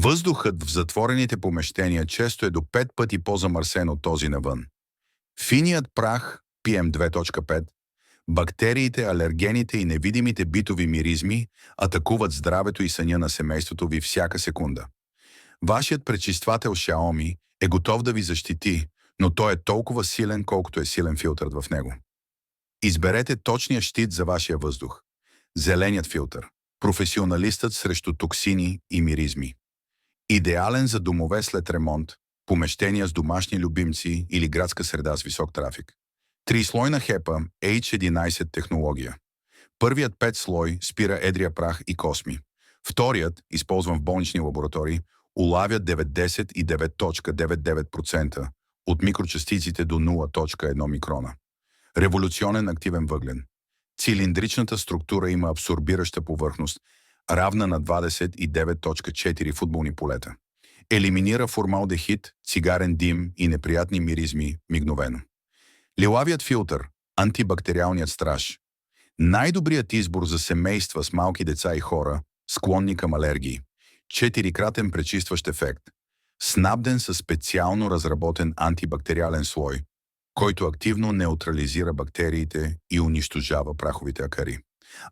Въздухът в затворените помещения често е до 5 пъти по-замърсен от този навън. Финият прах PM2.5, бактериите, алергените и невидимите битови миризми атакуват здравето и съня на семейството ви всяка секунда. Вашият пречиствател Xiaomi е готов да ви защити, но той е толкова силен, колкото е силен филтърът в него. Изберете точния щит за вашия въздух. Зеленият филтър. Професионалистът срещу токсини и миризми. Идеален за домове след ремонт, помещения с домашни любимци или градска среда с висок трафик. Трислойна HEPA H11 технология. Първият 5 слой спира едрия прах и косми. Вторият, използван в болнични лаборатории, улавя 99.99% от микрочастиците до 0.1 микрона. Революционен активен въглен. Цилиндричната структура има абсорбираща повърхност, равна на 29.4 футболни полета. Елиминира формалдехид, цигарен дим и неприятни миризми мигновено. Лилавият филтър, антибактериалният страж. Най-добрият избор за семейства с малки деца и хора, склонни към алергии. 4-кратен пречистващ ефект. Снабден със специално разработен антибактериален слой, който активно неутрализира бактериите и унищожава праховите акари.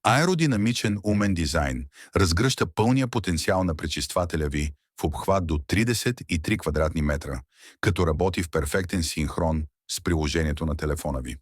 Аеродинамичен умен дизайн разгръща пълния потенциал на пречиствателя ви в обхват до 33 квадратни метра, като работи в перфектен синхрон с приложението на телефона ви.